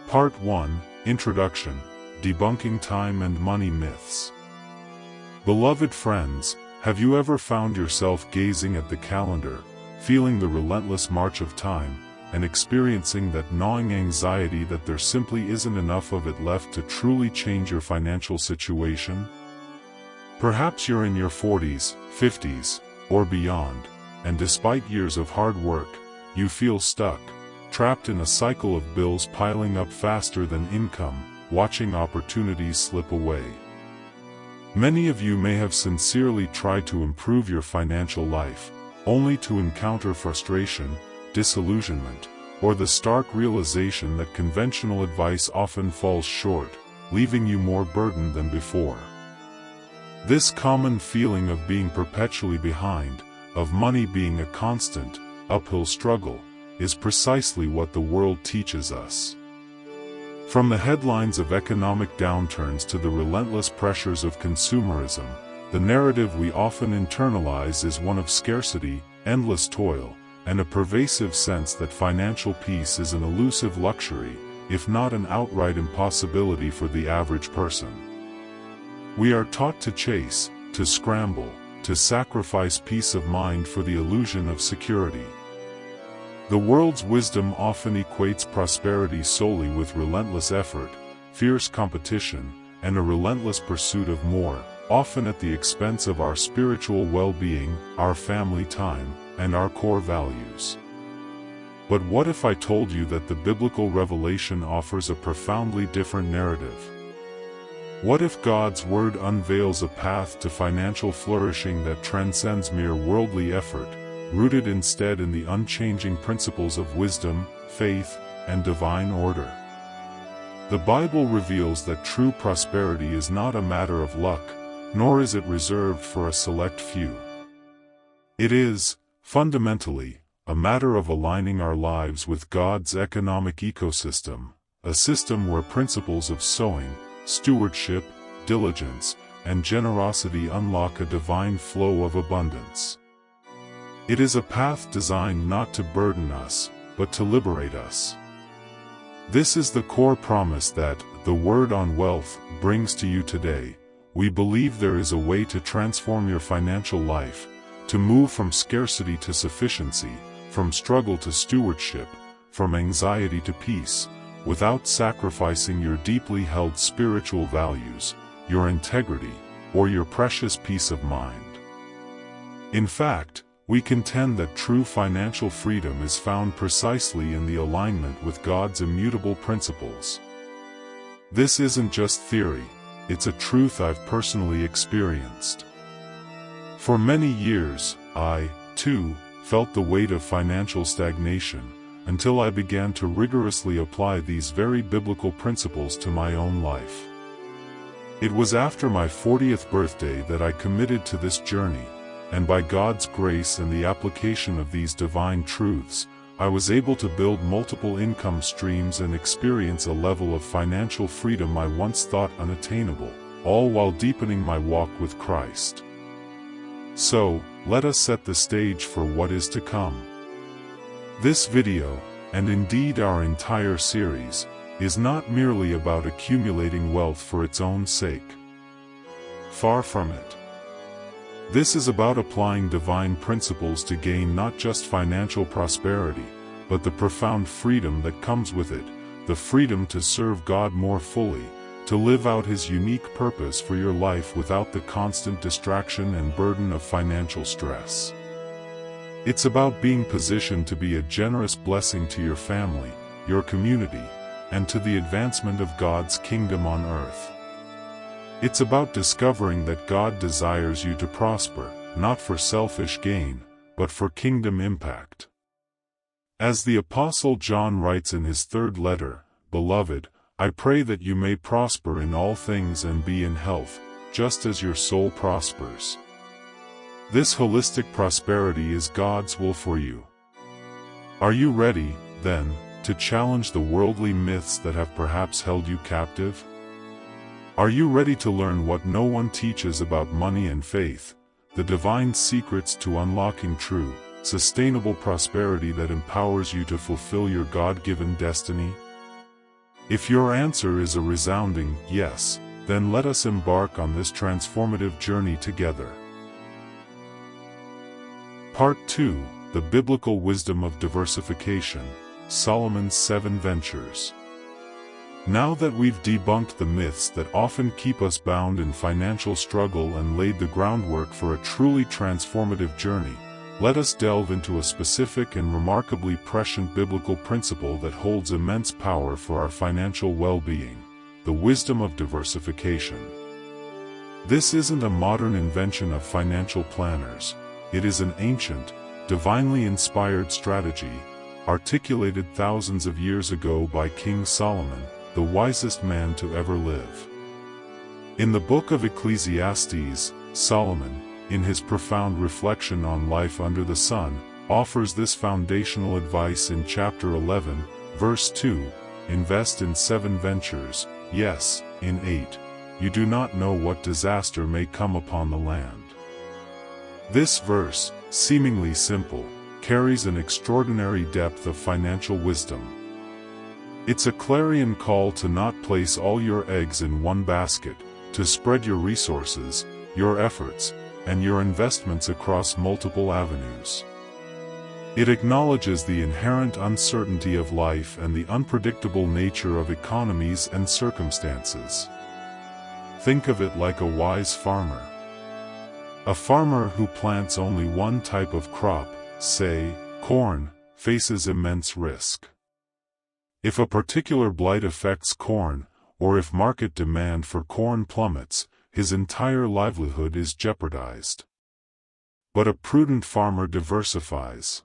Part 1, Introduction, Debunking Time and Money Myths. Beloved friends, have you ever found yourself gazing at the calendar, feeling the relentless march of time, and experiencing that gnawing anxiety that there simply isn't enough of it left to truly change your financial situation? Perhaps you're in your 40s, 50s, or beyond, and despite years of hard work, you feel stuck, trapped in a cycle of bills piling up faster than income, watching opportunities slip away. Many of you may have sincerely tried to improve your financial life, only to encounter frustration, disillusionment, or the stark realization that conventional advice often falls short, leaving you more burdened than before. This common feeling of being perpetually behind, of money being a constant, uphill struggle, is precisely what the world teaches us. From the headlines of economic downturns to the relentless pressures of consumerism, the narrative we often internalize is one of scarcity, endless toil, and a pervasive sense that financial peace is an elusive luxury, if not an outright impossibility for the average person. We are taught to chase, to scramble, to sacrifice peace of mind for the illusion of security. The world's wisdom often equates prosperity solely with relentless effort, fierce competition, and a relentless pursuit of more, often at the expense of our spiritual well-being, our family time, and our core values. But what if I told you that the biblical revelation offers a profoundly different narrative? What if God's Word unveils a path to financial flourishing that transcends mere worldly effort, rooted instead in the unchanging principles of wisdom, faith, and divine order? The Bible reveals that true prosperity is not a matter of luck, nor is it reserved for a select few. It is, fundamentally, a matter of aligning our lives with God's economic ecosystem, a system where principles of sowing, stewardship, diligence, and generosity unlock a divine flow of abundance. It is a path designed not to burden us, but to liberate us. This is the core promise that the Word on Wealth brings to you today. We believe there is a way to transform your financial life, to move from scarcity to sufficiency, from struggle to stewardship, from anxiety to peace, without sacrificing your deeply held spiritual values, your integrity, or your precious peace of mind. In fact, we contend that true financial freedom is found precisely in the alignment with God's immutable principles. This isn't just theory, it's a truth I've personally experienced. For many years, I, too, felt the weight of financial stagnation, until I began to rigorously apply these very biblical principles to my own life. It was after my 40th birthday that I committed to this journey, and by God's grace and the application of these divine truths, I was able to build multiple income streams and experience a level of financial freedom I once thought unattainable, all while deepening my walk with Christ. So, let us set the stage for what is to come. This video, and indeed our entire series, is not merely about accumulating wealth for its own sake. Far from it. This is about applying divine principles to gain not just financial prosperity, but the profound freedom that comes with it, the freedom to serve God more fully, to live out His unique purpose for your life without the constant distraction and burden of financial stress. It's about being positioned to be a generous blessing to your family, your community, and to the advancement of God's kingdom on earth. It's about discovering that God desires you to prosper, not for selfish gain, but for kingdom impact. As the Apostle John writes in his third letter, "Beloved, I pray that you may prosper in all things and be in health, just as your soul prospers." This holistic prosperity is God's will for you. Are you ready, then, to challenge the worldly myths that have perhaps held you captive? Are you ready to learn what no one teaches about money and faith, the divine secrets to unlocking true, sustainable prosperity that empowers you to fulfill your God-given destiny? If your answer is a resounding yes, then let us embark on this transformative journey together. Part 2: The Biblical Wisdom of Diversification, Solomon's 7 Ventures. Now that we've debunked the myths that often keep us bound in financial struggle and laid the groundwork for a truly transformative journey, let us delve into a specific and remarkably prescient biblical principle that holds immense power for our financial well-being: the wisdom of diversification. This isn't a modern invention of financial planners. It is an ancient, divinely inspired strategy, articulated thousands of years ago by King Solomon, the wisest man to ever live. In the book of Ecclesiastes, Solomon, in his profound reflection on life under the sun, offers this foundational advice in chapter 11, verse 2, invest in 7 ventures, yes, in 8. You do not know what disaster may come upon the land. This verse, seemingly simple, carries an extraordinary depth of financial wisdom. It's a clarion call to not place all your eggs in one basket, to spread your resources, your efforts, and your investments across multiple avenues. It acknowledges the inherent uncertainty of life and the unpredictable nature of economies and circumstances. Think of it like a wise farmer. A farmer who plants only one type of crop, say, corn, faces immense risk. If a particular blight affects corn, or if market demand for corn plummets, his entire livelihood is jeopardized. But a prudent farmer diversifies.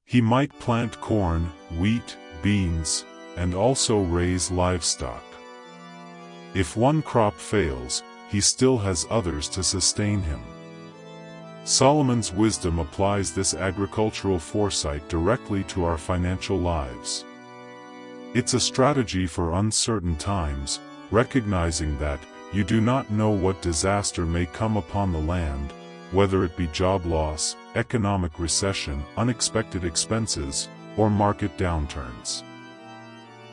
He might plant corn, wheat, beans, and also raise livestock. If one crop fails, he still has others to sustain him. Solomon's wisdom applies this agricultural foresight directly to our financial lives. It's a strategy for uncertain times, recognizing that you do not know what disaster may come upon the land, whether it be job loss, economic recession, unexpected expenses, or market downturns.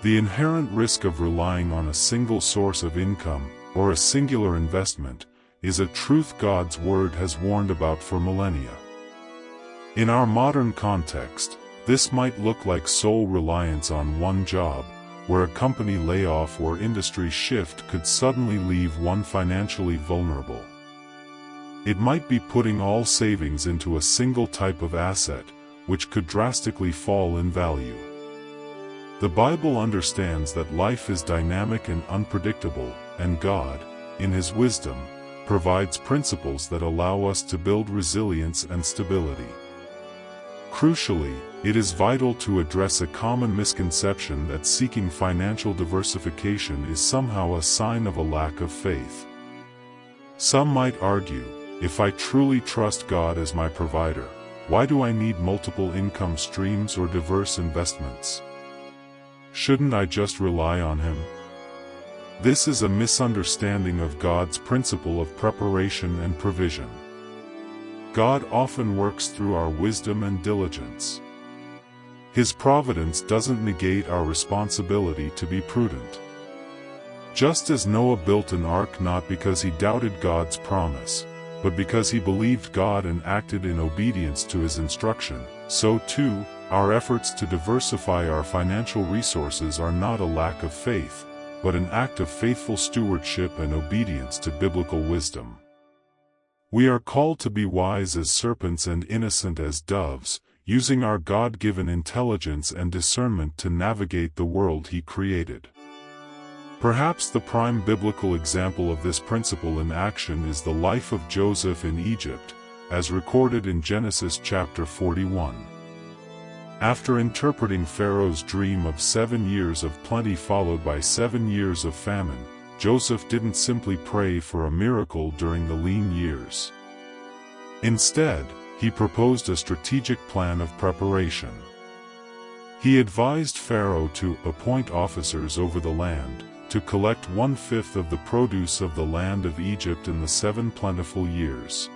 The inherent risk of relying on a single source of income, or a singular investment, is a truth God's Word has warned about for millennia. In our modern context, this might look like sole reliance on one job, where a company layoff or industry shift could suddenly leave one financially vulnerable. It might be putting all savings into a single type of asset, which could drastically fall in value. The Bible understands that life is dynamic and unpredictable, and God, in His wisdom, provides principles that allow us to build resilience and stability. Crucially, it is vital to address a common misconception that seeking financial diversification is somehow a sign of a lack of faith. Some might argue, if I truly trust God as my provider, why do I need multiple income streams or diverse investments? Shouldn't I just rely on Him? This is a misunderstanding of God's principle of preparation and provision. God often works through our wisdom and diligence. His providence doesn't negate our responsibility to be prudent. Just as Noah built an ark not because he doubted God's promise, but because he believed God and acted in obedience to His instruction, so too, our efforts to diversify our financial resources are not a lack of faith, but an act of faithful stewardship and obedience to biblical wisdom. We are called to be wise as serpents and innocent as doves, using our God-given intelligence and discernment to navigate the world He created. Perhaps the prime biblical example of this principle in action is the life of Joseph in Egypt, as recorded in Genesis chapter 41. After interpreting Pharaoh's dream of 7 years of plenty followed by 7 years of famine, Joseph didn't simply pray for a miracle during the lean years. Instead, he proposed a strategic plan of preparation. He advised Pharaoh to appoint officers over the land, to collect 1/5 of the produce of the land of Egypt in the 7 plentiful years.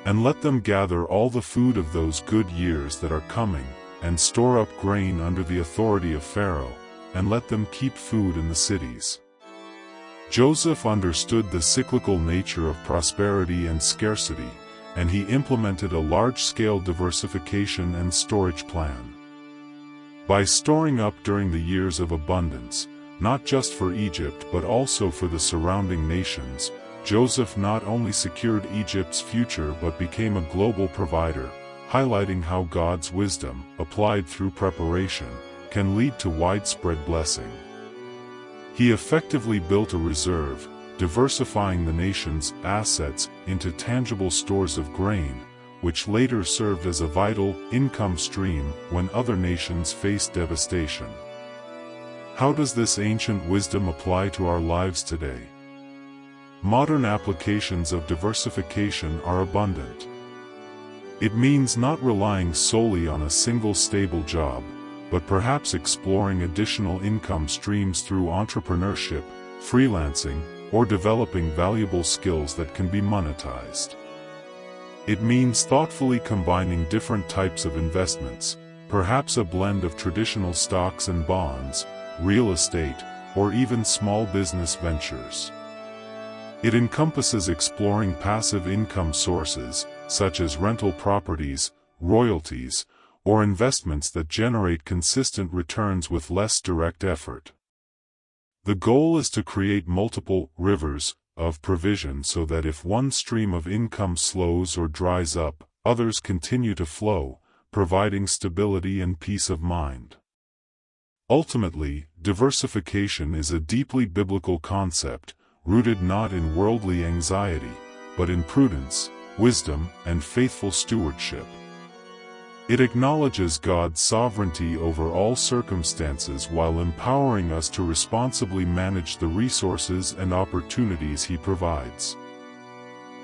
And let them gather all the food of those good years that are coming, and store up grain under the authority of Pharaoh, and let them keep food in the cities. Joseph understood the cyclical nature of prosperity and scarcity, and he implemented a large-scale diversification and storage plan. By storing up during the years of abundance, not just for Egypt but also for the surrounding nations, Joseph not only secured Egypt's future but became a global provider, highlighting how God's wisdom, applied through preparation, can lead to widespread blessing. He effectively built a reserve, diversifying the nation's assets into tangible stores of grain, which later served as a vital income stream when other nations faced devastation. How does this ancient wisdom apply to our lives today? Modern applications of diversification are abundant. It means not relying solely on a single stable job, but perhaps exploring additional income streams through entrepreneurship, freelancing, or developing valuable skills that can be monetized. It means thoughtfully combining different types of investments, perhaps a blend of traditional stocks and bonds, real estate, or even small business ventures. It encompasses exploring passive income sources, such as rental properties, royalties, or investments that generate consistent returns with less direct effort. The goal is to create multiple rivers of provision so that if one stream of income slows or dries up, others continue to flow, providing stability and peace of mind. Ultimately, diversification is a deeply biblical concept, rooted not in worldly anxiety, but in prudence, wisdom, and faithful stewardship. It acknowledges God's sovereignty over all circumstances while empowering us to responsibly manage the resources and opportunities He provides.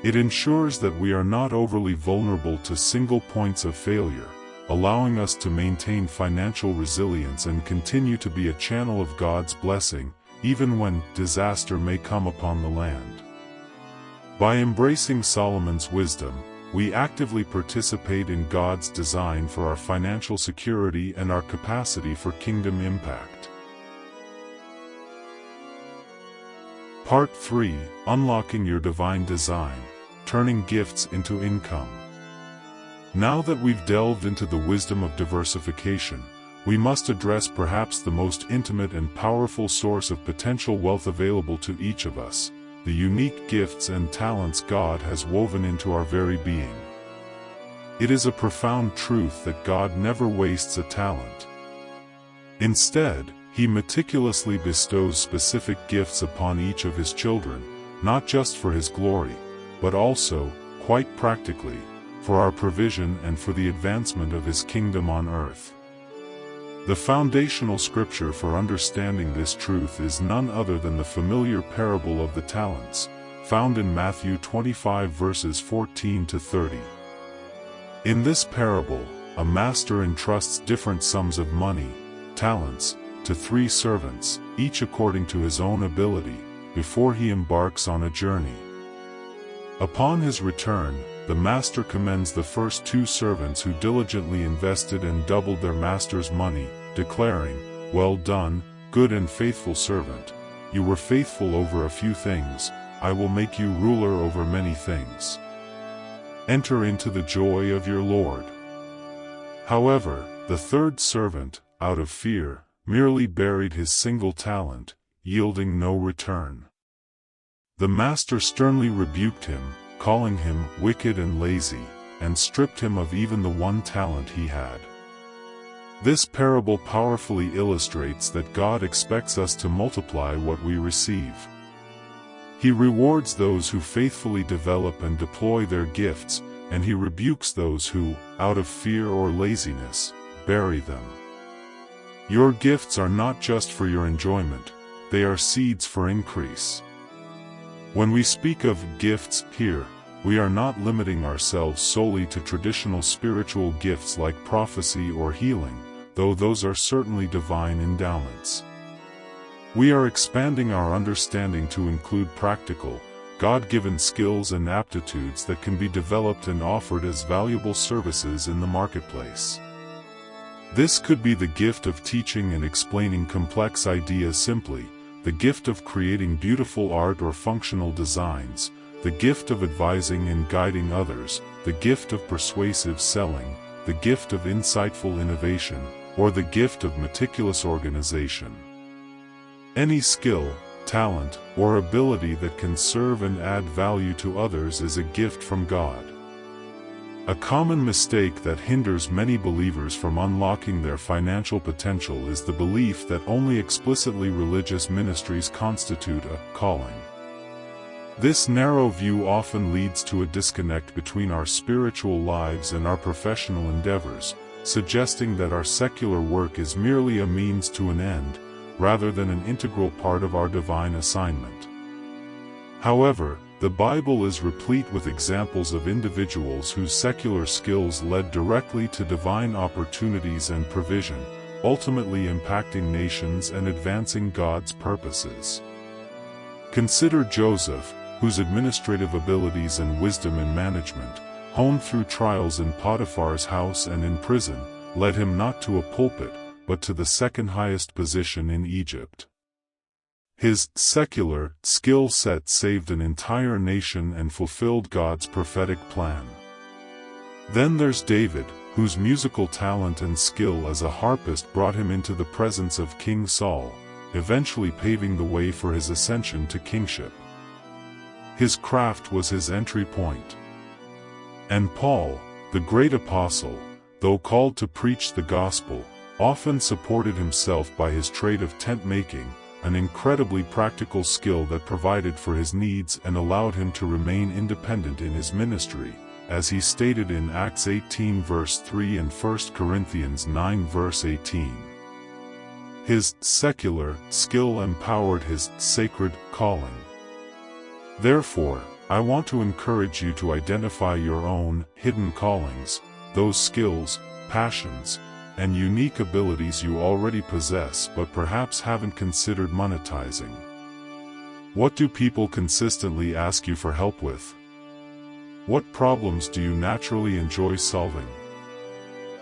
It ensures that we are not overly vulnerable to single points of failure, allowing us to maintain financial resilience and continue to be a channel of God's blessing, even when disaster may come upon the land. By embracing Solomon's wisdom, we actively participate in God's design for our financial security and our capacity for kingdom impact. Part 3: Unlocking Your Divine Design, Turning Gifts into Income. Now that we've delved into the wisdom of diversification, we must address perhaps the most intimate and powerful source of potential wealth available to each of us: the unique gifts and talents God has woven into our very being. It is a profound truth that God never wastes a talent. Instead, He meticulously bestows specific gifts upon each of His children, not just for His glory, but also, quite practically, for our provision and for the advancement of His kingdom on earth. The foundational scripture for understanding this truth is none other than the familiar parable of the talents, found in Matthew 25 verses 14 to 30. In this parable, a master entrusts different sums of money, talents, to 3 servants, each according to his own ability, before he embarks on a journey. Upon his return, the master commends the first 2 servants who diligently invested and doubled their master's money, declaring, "Well done, good and faithful servant. You were faithful over a few things, I will make you ruler over many things. Enter into the joy of your Lord." However, the 3rd servant, out of fear, merely buried his single talent, yielding no return. The master sternly rebuked him, calling him wicked and lazy, and stripped him of even the 1 talent he had. This parable powerfully illustrates that God expects us to multiply what we receive. He rewards those who faithfully develop and deploy their gifts, and He rebukes those who, out of fear or laziness, bury them. Your gifts are not just for your enjoyment, they are seeds for increase. When we speak of gifts here, we are not limiting ourselves solely to traditional spiritual gifts like prophecy or healing, though those are certainly divine endowments. We are expanding our understanding to include practical, God-given skills and aptitudes that can be developed and offered as valuable services in the marketplace. This could be the gift of teaching and explaining complex ideas simply, the gift of creating beautiful art or functional designs, the gift of advising and guiding others, the gift of persuasive selling, the gift of insightful innovation, or the gift of meticulous organization. Any skill, talent, or ability that can serve and add value to others is a gift from God. A common mistake that hinders many believers from unlocking their financial potential is the belief that only explicitly religious ministries constitute a calling. This narrow view often leads to a disconnect between our spiritual lives and our professional endeavors, suggesting that our secular work is merely a means to an end, rather than an integral part of our divine assignment. However, the Bible is replete with examples of individuals whose secular skills led directly to divine opportunities and provision, ultimately impacting nations and advancing God's purposes. Consider Joseph, whose administrative abilities and wisdom in management, honed through trials in Potiphar's house and in prison, led him not to a pulpit, but to the second highest position in Egypt. His secular skill set saved an entire nation and fulfilled God's prophetic plan. Then there's David, whose musical talent and skill as a harpist brought him into the presence of King Saul, eventually paving the way for his ascension to kingship. His craft was his entry point. And Paul, the great apostle, though called to preach the gospel, often supported himself by his trade of tent-making, an incredibly practical skill that provided for his needs and allowed him to remain independent in his ministry, as he stated in Acts 18 verse 3 and 1 Corinthians 9 verse 18. His secular skill empowered his sacred calling. Therefore, I want to encourage you to identify your own hidden callings, those skills, passions, and unique abilities you already possess but perhaps haven't considered monetizing. What do people consistently ask you for help with? What problems do you naturally enjoy solving?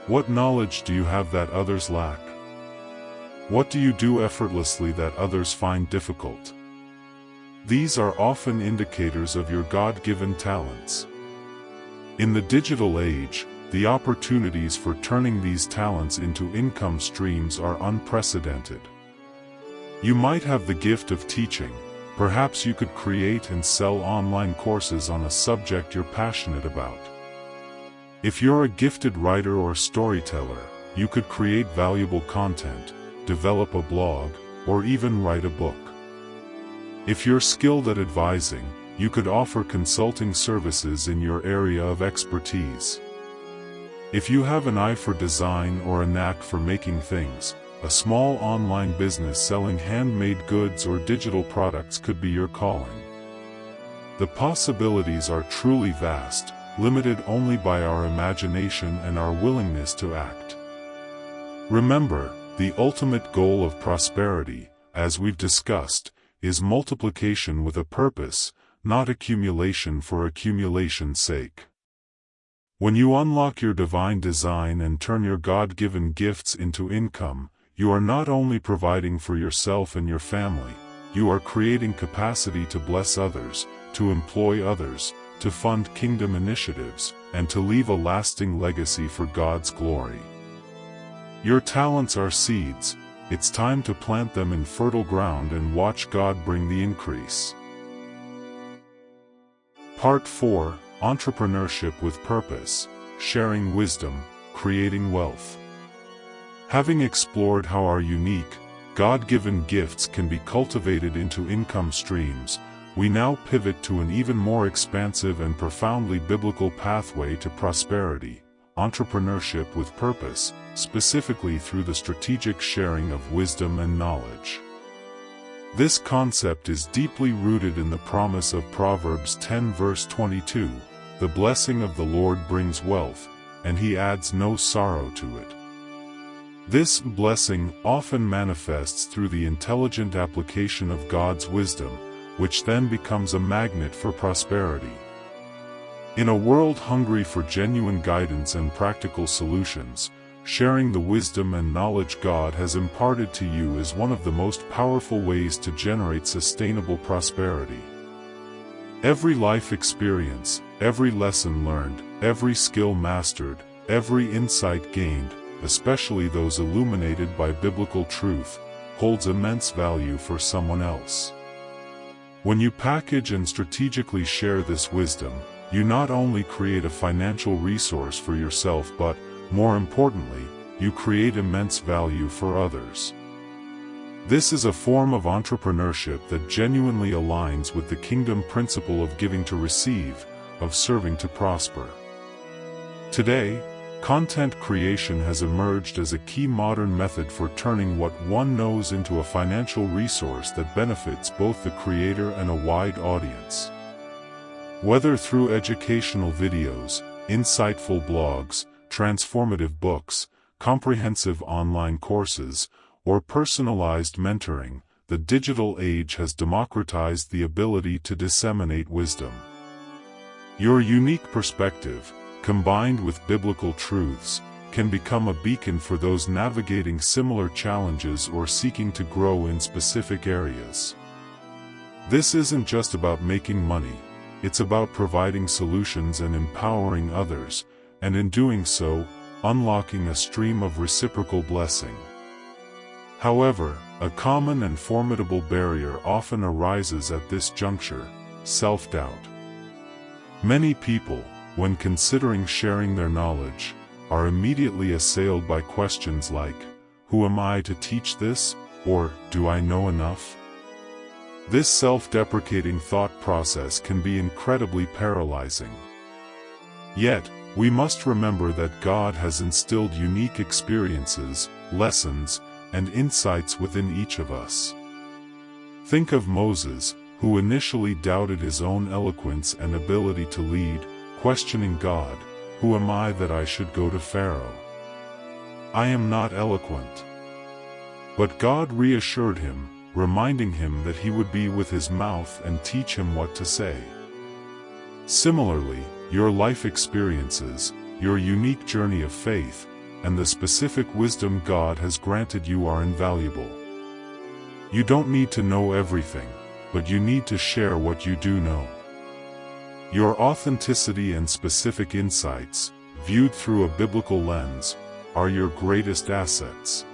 What knowledge do you have that others lack? What do you do effortlessly that others find difficult? These are often indicators of your God-given talents. In the digital age, the opportunities for turning these talents into income streams are unprecedented. You might have the gift of teaching. Perhaps you could create and sell online courses on a subject you're passionate about. If you're a gifted writer or storyteller, you could create valuable content, develop a blog, or even write a book. If you're skilled at advising, you could offer consulting services in your area of expertise. If you have an eye for design or a knack for making things, a small online business selling handmade goods or digital products could be your calling. The possibilities are truly vast, limited only by our imagination and our willingness to act. Remember, the ultimate goal of prosperity, as we've discussed, is multiplication with a purpose, not accumulation for accumulation's sake. When you unlock your divine design and turn your God-given gifts into income, you are not only providing for yourself and your family, you are creating capacity to bless others, to employ others, to fund kingdom initiatives, and to leave a lasting legacy for God's glory. Your talents are seeds. It's time to plant them in fertile ground and watch God bring the increase. Part 4: Entrepreneurship with Purpose, Sharing Wisdom, Creating Wealth. Having explored how our unique, God-given gifts can be cultivated into income streams, we now pivot to an even more expansive and profoundly biblical pathway to prosperity: entrepreneurship with purpose, specifically through the strategic sharing of wisdom and knowledge. This concept is deeply rooted in the promise of Proverbs 10 verse 22, "The blessing of the Lord brings wealth, and he adds no sorrow to it." This blessing often manifests through the intelligent application of God's wisdom, which then becomes a magnet for prosperity. In a world hungry for genuine guidance and practical solutions, sharing the wisdom and knowledge God has imparted to you is one of the most powerful ways to generate sustainable prosperity. Every life experience, every lesson learned, every skill mastered, every insight gained, especially those illuminated by biblical truth, holds immense value for someone else. When you package and strategically share this wisdom, you not only create a financial resource for yourself but, more importantly, you create immense value for others. This is a form of entrepreneurship that genuinely aligns with the kingdom principle of giving to receive, of serving to prosper. Today, content creation has emerged as a key modern method for turning what one knows into a financial resource that benefits both the creator and a wide audience. Whether through educational videos, insightful blogs, transformative books, comprehensive online courses, or personalized mentoring, the digital age has democratized the ability to disseminate wisdom. Your unique perspective, combined with biblical truths, can become a beacon for those navigating similar challenges or seeking to grow in specific areas. This isn't just about making money, it's about providing solutions and empowering others, and in doing so, unlocking a stream of reciprocal blessing. However, a common and formidable barrier often arises at this juncture: self-doubt. Many people, when considering sharing their knowledge, are immediately assailed by questions like, "Who am I to teach this?" or "Do I know enough?" This self-deprecating thought process can be incredibly paralyzing. Yet, we must remember that God has instilled unique experiences, lessons, and insights within each of us. Think of Moses, who initially doubted his own eloquence and ability to lead, questioning God, "Who am I that I should go to Pharaoh? I am not eloquent." But God reassured him, reminding him that he would be with his mouth and teach him what to say. Similarly, your life experiences, your unique journey of faith, and the specific wisdom God has granted you are invaluable. You don't need to know everything, but you need to share what you do know. Your authenticity and specific insights, viewed through a biblical lens, are your greatest assets.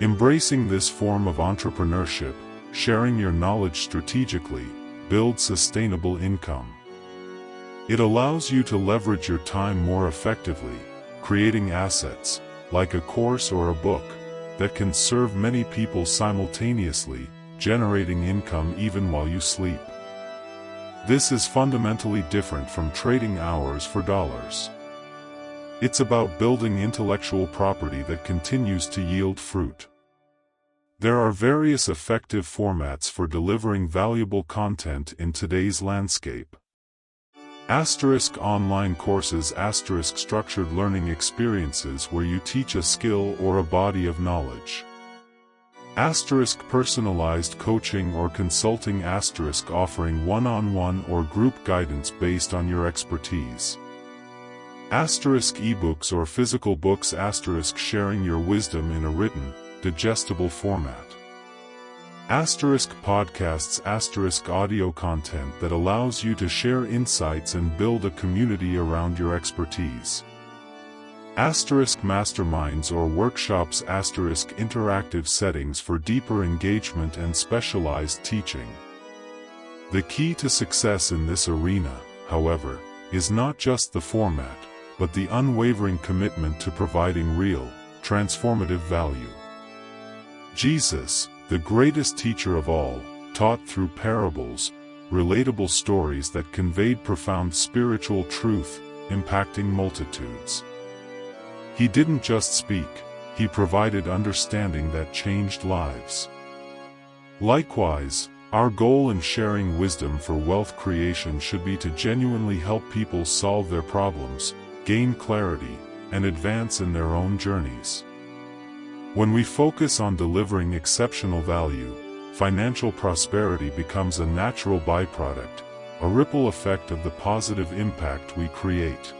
Embracing this form of entrepreneurship, sharing your knowledge strategically, builds sustainable income. It allows you to leverage your time more effectively, creating assets, like a course or a book, that can serve many people simultaneously, generating income even while you sleep. This is fundamentally different from trading hours for dollars. It's about building intellectual property that continues to yield fruit. There are various effective formats for delivering valuable content in today's landscape. Online courses, structured learning experiences where you teach a skill or a body of knowledge. Personalized coaching or consulting, offering one-on-one or group guidance based on your expertise. Ebooks or physical books, sharing your wisdom in a written, digestible format. Podcasts, audio content that allows you to share insights and build a community around your expertise. Masterminds or workshops, interactive settings for deeper engagement and specialized teaching. The key to success in this arena, however, is not just the format, but the unwavering commitment to providing real, transformative value. Jesus, the greatest teacher of all, taught through parables, relatable stories that conveyed profound spiritual truth, impacting multitudes. He didn't just speak, he provided understanding that changed lives. Likewise, our goal in sharing wisdom for wealth creation should be to genuinely help people solve their problems, gain clarity, and advance in their own journeys. When we focus on delivering exceptional value, financial prosperity becomes a natural byproduct, a ripple effect of the positive impact we create.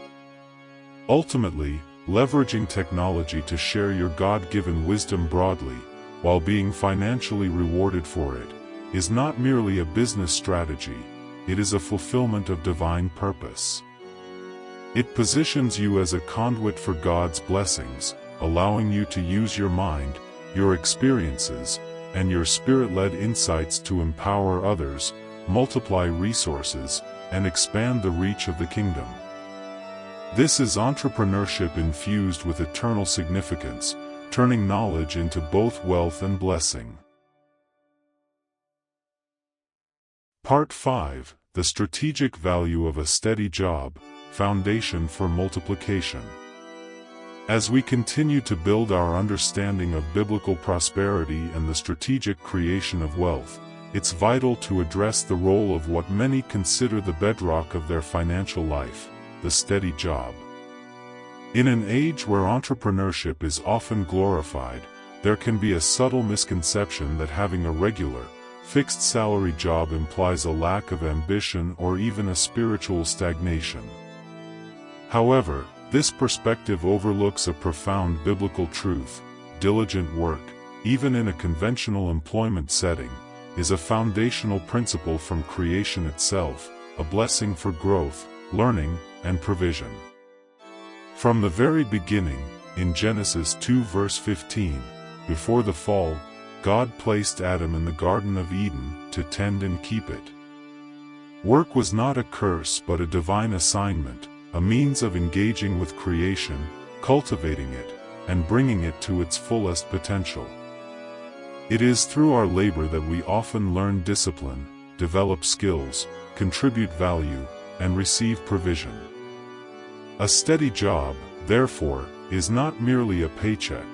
Ultimately, leveraging technology to share your God-given wisdom broadly, while being financially rewarded for it, is not merely a business strategy, it is a fulfillment of divine purpose. It positions you as a conduit for God's blessings, allowing you to use your mind, your experiences, and your spirit-led insights to empower others, multiply resources, and expand the reach of the kingdom. This is entrepreneurship infused with eternal significance, turning knowledge into both wealth and blessing. Part 5: The Strategic Value of a Steady Job, Foundation for Multiplication. As we continue to build our understanding of biblical prosperity and the strategic creation of wealth, it's vital to address the role of what many consider the bedrock of their financial life: the steady job. In an age where entrepreneurship is often glorified, there can be a subtle misconception that having a regular, fixed salary job implies a lack of ambition or even a spiritual stagnation. However, this perspective overlooks a profound biblical truth: diligent work, even in a conventional employment setting, is a foundational principle from creation itself, a blessing for growth, learning, and provision. From the very beginning, in Genesis 2 verse 15, before the fall, God placed Adam in the Garden of Eden to tend and keep it. Work was not a curse but a divine assignment, a means of engaging with creation, cultivating it, and bringing it to its fullest potential. It is through our labor that we often learn discipline, develop skills, contribute value, and receive provision. A steady job, therefore, is not merely a paycheck,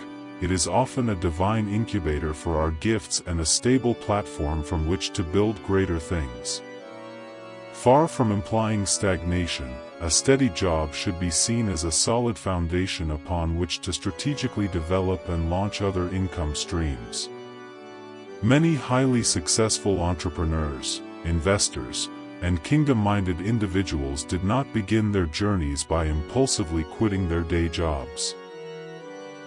it is often a divine incubator for our gifts and a stable platform from which to build greater things. Far from implying stagnation, a steady job should be seen as a solid foundation upon which to strategically develop and launch other income streams. Many highly successful entrepreneurs, investors, and kingdom-minded individuals did not begin their journeys by impulsively quitting their day jobs.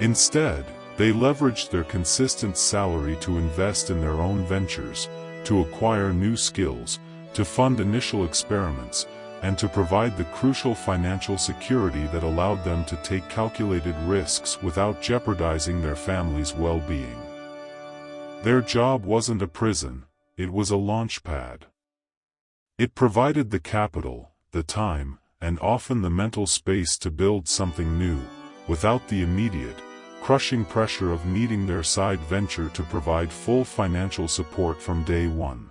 Instead, they leveraged their consistent salary to invest in their own ventures, to acquire new skills, to fund initial experiments, and to provide the crucial financial security that allowed them to take calculated risks without jeopardizing their family's well-being. Their job wasn't a prison, it was a launchpad. It provided the capital, the time, and often the mental space to build something new, without the immediate, crushing pressure of needing their side venture to provide full financial support from day one.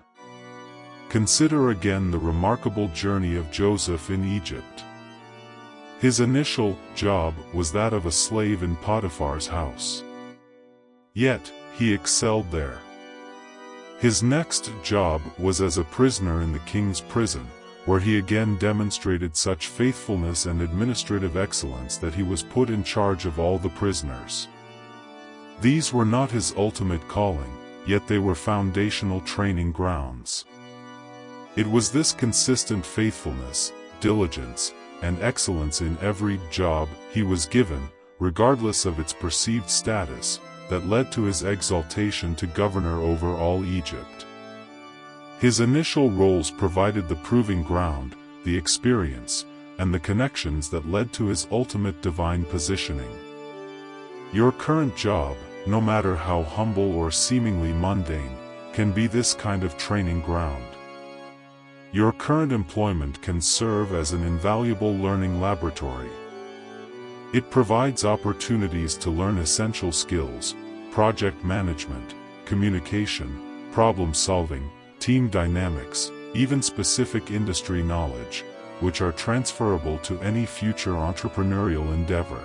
Consider again the remarkable journey of Joseph in Egypt. His initial job was that of a slave in Potiphar's house. Yet, he excelled there. His next job was as a prisoner in the king's prison, where he again demonstrated such faithfulness and administrative excellence that he was put in charge of all the prisoners. These were not his ultimate calling, yet they were foundational training grounds. It was this consistent faithfulness, diligence, and excellence in every job he was given, regardless of its perceived status, that led to his exaltation to governor over all Egypt. His initial roles provided the proving ground, the experience, and the connections that led to his ultimate divine positioning. Your current job, no matter how humble or seemingly mundane, can be this kind of training ground. Your current employment can serve as an invaluable learning laboratory. It provides opportunities to learn essential skills: project management, communication, problem-solving, team dynamics, even specific industry knowledge, which are transferable to any future entrepreneurial endeavor.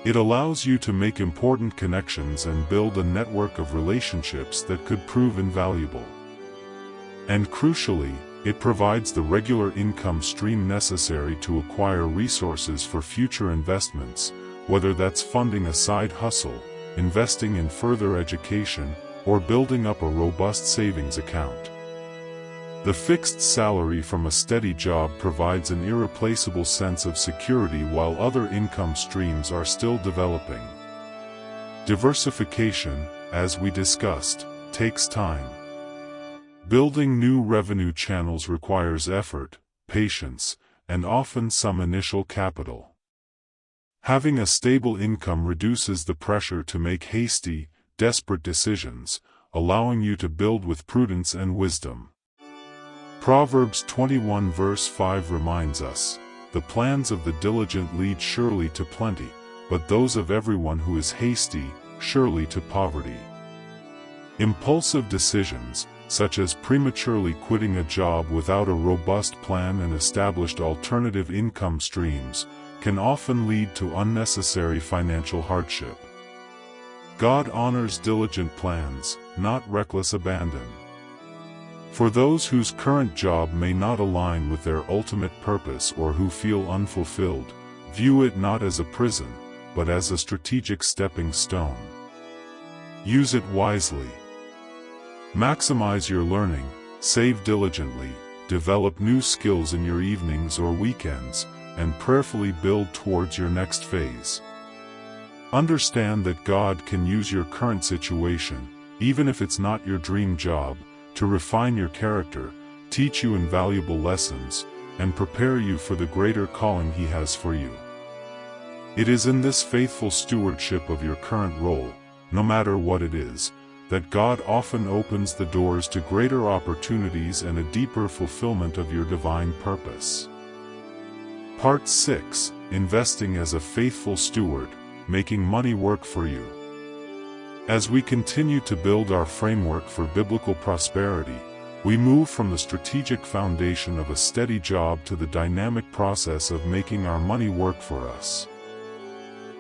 It allows you to make important connections and build a network of relationships that could prove invaluable. And crucially, it provides the regular income stream necessary to acquire resources for future investments, whether that's funding a side hustle, investing in further education, or building up a robust savings account. The fixed salary from a steady job provides an irreplaceable sense of security while other income streams are still developing. Diversification, as we discussed, takes time. Building new revenue channels requires effort, patience, and often some initial capital. Having a stable income reduces the pressure to make hasty, desperate decisions, allowing you to build with prudence and wisdom. Proverbs 21 verse 5 reminds us, "The plans of the diligent lead surely to plenty, but those of everyone who is hasty, surely to poverty." Impulsive decisions, such as prematurely quitting a job without a robust plan and established alternative income streams, can often lead to unnecessary financial hardship. God honors diligent plans, not reckless abandon. For those whose current job may not align with their ultimate purpose or who feel unfulfilled, view it not as a prison, but as a strategic stepping stone. Use it wisely. Maximize your learning, save diligently, develop new skills in your evenings or weekends, and prayerfully build towards your next phase. Understand that God can use your current situation, even if it's not your dream job, to refine your character, teach you invaluable lessons, and prepare you for the greater calling He has for you. It is in this faithful stewardship of your current role, no matter what it is, that God often opens the doors to greater opportunities and a deeper fulfillment of your divine purpose. Part 6: Investing as a Faithful Steward, Making Money Work for You. As we continue to build our framework for biblical prosperity, we move from the strategic foundation of a steady job to the dynamic process of making our money work for us.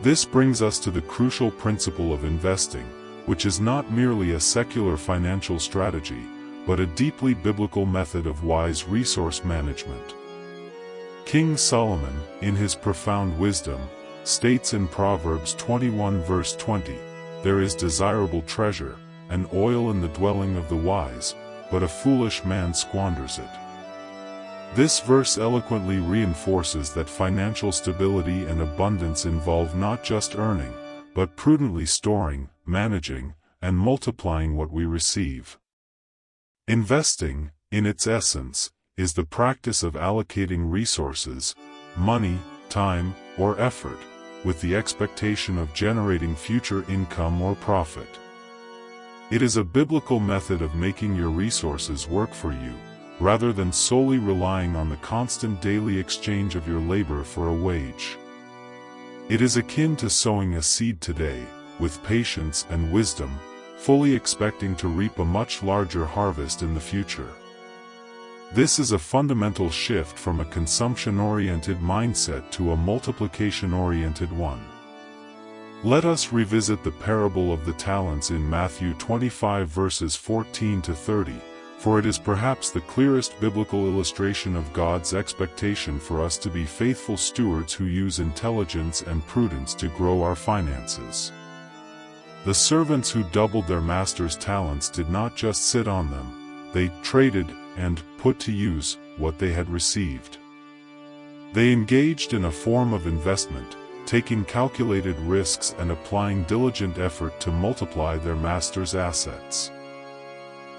This brings us to the crucial principle of investing, which is not merely a secular financial strategy, but a deeply biblical method of wise resource management. King Solomon, in his profound wisdom, states in Proverbs 21 verse 20, "There is desirable treasure, and oil in the dwelling of the wise, but a foolish man squanders it." This verse eloquently reinforces that financial stability and abundance involve not just earning, but prudently storing, managing, and multiplying what we receive. Investing, in its essence, is the practice of allocating resources, money, time, or effort, with the expectation of generating future income or profit. It is a biblical method of making your resources work for you, rather than solely relying on the constant daily exchange of your labor for a wage. It is akin to sowing a seed today, with patience and wisdom, fully expecting to reap a much larger harvest in the future. This is a fundamental shift from a consumption-oriented mindset to a multiplication-oriented one. Let us revisit the parable of the talents in Matthew 25 verses 14 to 30, for it is perhaps the clearest biblical illustration of God's expectation for us to be faithful stewards who use intelligence and prudence to grow our finances. The servants who doubled their master's talents did not just sit on them, they traded and put to use what they had received. They engaged in a form of investment, taking calculated risks and applying diligent effort to multiply their master's assets.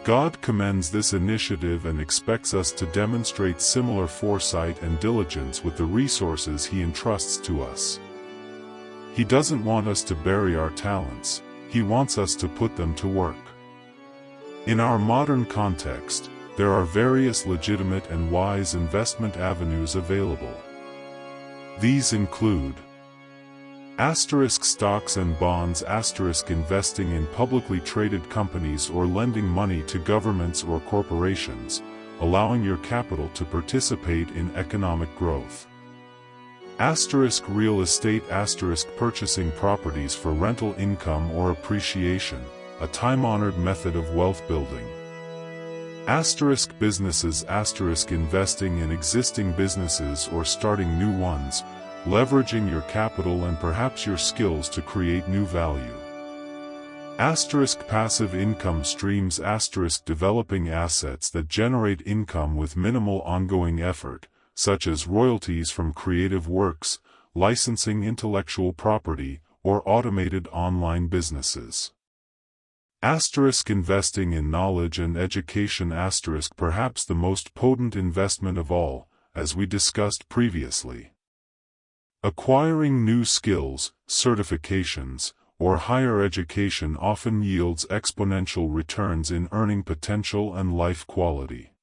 God commends this initiative and expects us to demonstrate similar foresight and diligence with the resources He entrusts to us. He doesn't want us to bury our talents, He wants us to put them to work. In our modern context, there are various legitimate and wise investment avenues available. These include stocks and bonds, investing in publicly traded companies or lending money to governments or corporations, allowing your capital to participate in economic growth. Real estate, purchasing properties for rental income or appreciation, a time-honored method of wealth building. Businesses, investing in existing businesses or starting new ones, leveraging your capital and perhaps your skills to create new value. Passive income streams. Developing assets that generate income with minimal ongoing effort, such as royalties from creative works, licensing intellectual property, or automated online businesses. Investing in knowledge and education. Perhaps the most potent investment of all, as we discussed previously. Acquiring new skills, certifications, or higher education often yields exponential returns in earning potential and life quality.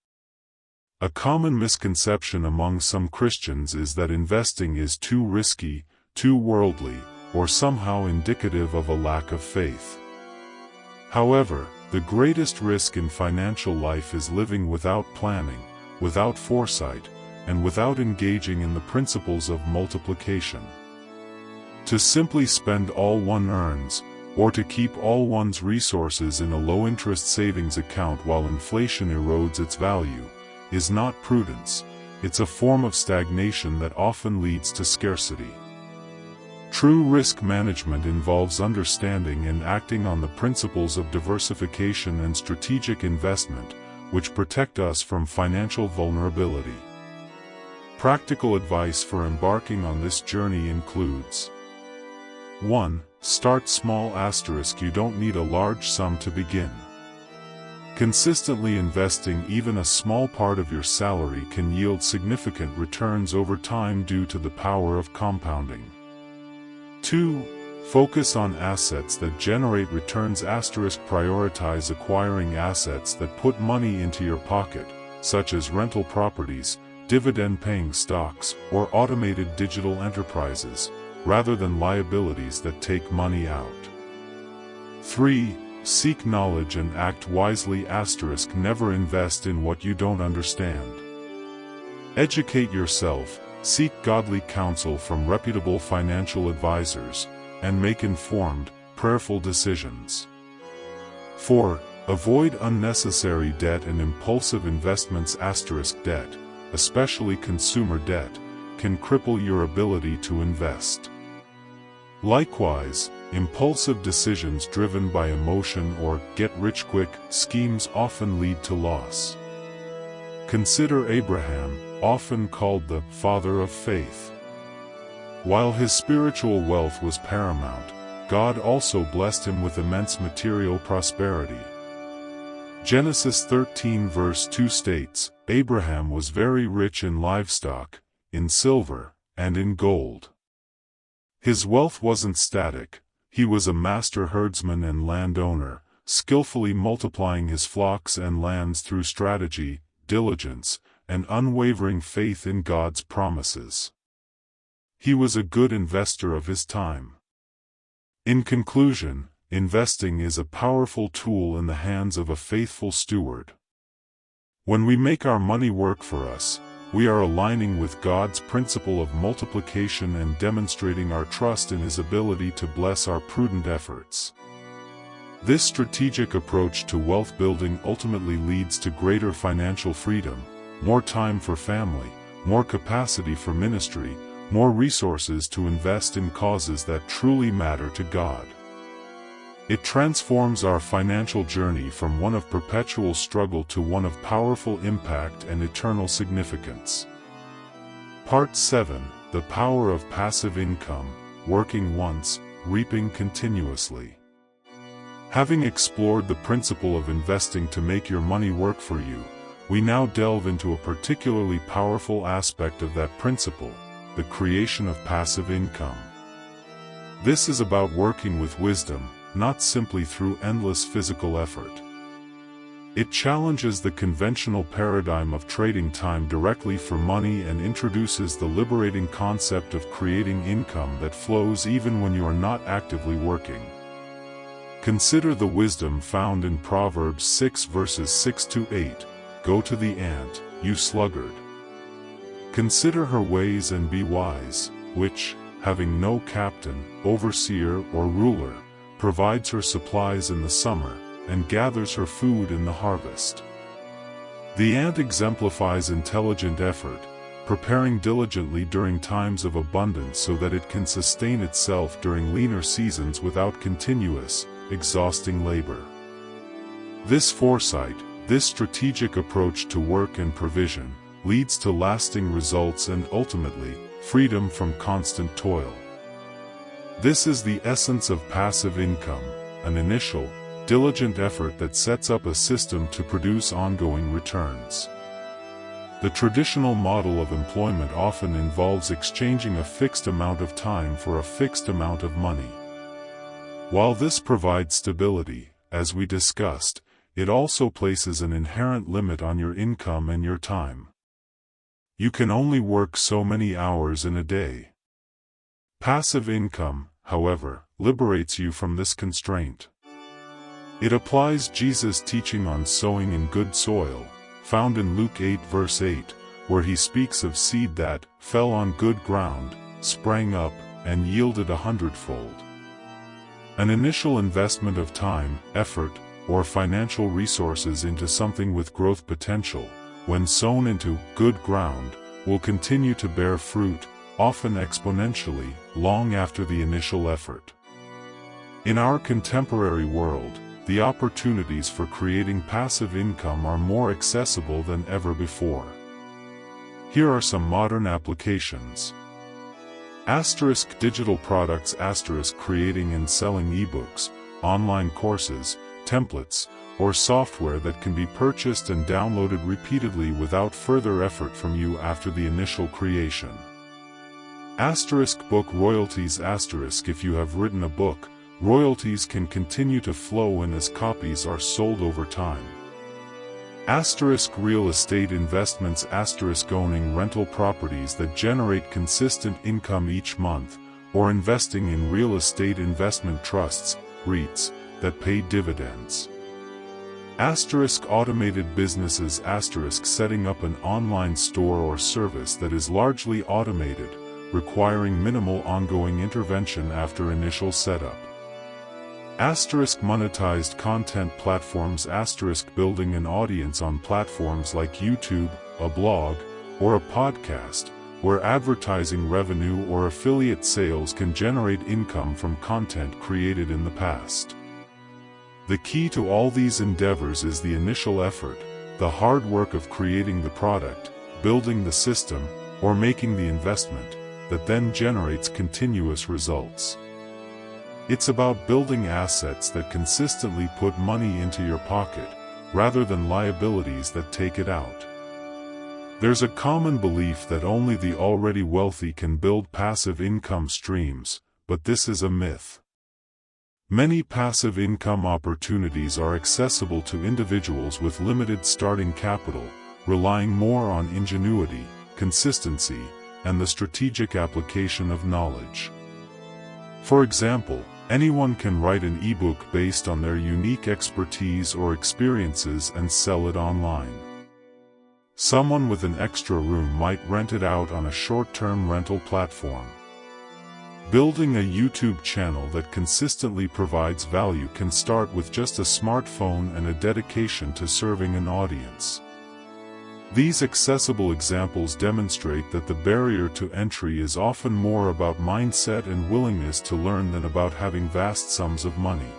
A common misconception among some Christians is that investing is too risky, too worldly, or somehow indicative of a lack of faith. However, the greatest risk in financial life is living without planning, without foresight, and without engaging in the principles of multiplication. To simply spend all one earns, or to keep all one's resources in a low-interest savings account while inflation erodes its value, is not prudence. It's a form of stagnation that often leads to scarcity. True risk management involves understanding and acting on the principles of diversification and strategic investment, which protect us from financial vulnerability. Practical advice for embarking on this journey includes: 1. Start small. You don't need a large sum to begin. Consistently investing even a small part of your salary can yield significant returns over time due to the power of compounding. 2. Focus on assets that generate returns. Prioritize acquiring assets that put money into your pocket, such as rental properties, dividend-paying stocks, or automated digital enterprises, rather than liabilities that take money out. 3. Seek knowledge and act wisely. Never invest in what you don't understand. Educate yourself, seek godly counsel from reputable financial advisors, and make informed, prayerful decisions. 4. Avoid unnecessary debt and impulsive investments. Debt, especially consumer debt, can cripple your ability to invest. Likewise, impulsive decisions driven by emotion or get-rich-quick schemes often lead to loss. Consider Abraham, often called the father of faith. While his spiritual wealth was paramount, God also blessed him with immense material prosperity. Genesis 13 verse 2 states, Abraham was very rich in livestock, in silver, and in gold. His wealth wasn't static. He was a master herdsman and landowner, skillfully multiplying his flocks and lands through strategy, diligence, and unwavering faith in God's promises. He was a good investor of his time. In conclusion, investing is a powerful tool in the hands of a faithful steward. When we make our money work for us, we are aligning with God's principle of multiplication and demonstrating our trust in His ability to bless our prudent efforts. This strategic approach to wealth building ultimately leads to greater financial freedom, more time for family, more capacity for ministry, more resources to invest in causes that truly matter to God. It transforms our financial journey from one of perpetual struggle to one of powerful impact and eternal significance. Part 7: The Power of Passive Income, Working Once, Reaping Continuously. Having explored the principle of investing to make your money work for you, we now delve into a particularly powerful aspect of that principle: the creation of passive income. This is about working with wisdom, not simply through endless physical effort. It challenges the conventional paradigm of trading time directly for money and introduces the liberating concept of creating income that flows even when you are not actively working. Consider the wisdom found in Proverbs 6 verses 6-8, "Go to the ant, you sluggard. Consider her ways and be wise, which, having no captain, overseer, or ruler, provides her supplies in the summer, and gathers her food in the harvest." The ant exemplifies intelligent effort, preparing diligently during times of abundance so that it can sustain itself during leaner seasons without continuous, exhausting labor. This foresight, this strategic approach to work and provision, leads to lasting results and ultimately, freedom from constant toil. This is the essence of passive income, an initial, diligent effort that sets up a system to produce ongoing returns. The traditional model of employment often involves exchanging a fixed amount of time for a fixed amount of money. While this provides stability, as we discussed, it also places an inherent limit on your income and your time. You can only work so many hours in a day. Passive income, however, liberates you from this constraint. It applies Jesus' teaching on sowing in good soil, found in Luke 8 verse 8, where he speaks of seed that fell on good ground, sprang up, and yielded 100-fold. An initial investment of time, effort, or financial resources into something with growth potential, when sown into good ground, will continue to bear fruit, often exponentially, long after the initial effort. In our contemporary world, the opportunities for creating passive income are more accessible than ever before. Here are some modern applications. Digital products. Creating and selling ebooks, online courses, templates, or software that can be purchased and downloaded repeatedly without further effort from you after the initial creation. Book royalties. If you have written a book, royalties can continue to flow in as copies are sold over time. Real estate investments. Owning rental properties that generate consistent income each month, or investing in real estate investment trusts, REITs, that pay dividends. Automated businesses. Setting up an online store or service that is largely automated, requiring minimal ongoing intervention after initial setup. Monetized content platforms. Building an audience on platforms like YouTube, a blog, or a podcast, where advertising revenue or affiliate sales can generate income from content created in the past. The key to all these endeavors is the initial effort, the hard work of creating the product, building the system, or making the investment, that then generates continuous results. It's about building assets that consistently put money into your pocket, rather than liabilities that take it out. There's a common belief that only the already wealthy can build passive income streams, but this is a myth. Many passive income opportunities are accessible to individuals with limited starting capital, relying more on ingenuity, consistency, and the strategic application of knowledge. For example, anyone can write an ebook based on their unique expertise or experiences and sell it online. Someone with an extra room might rent it out on a short-term rental platform. Building a YouTube channel that consistently provides value can start with just a smartphone and a dedication to serving an audience. These accessible examples demonstrate that the barrier to entry is often more about mindset and willingness to learn than about having vast sums of money.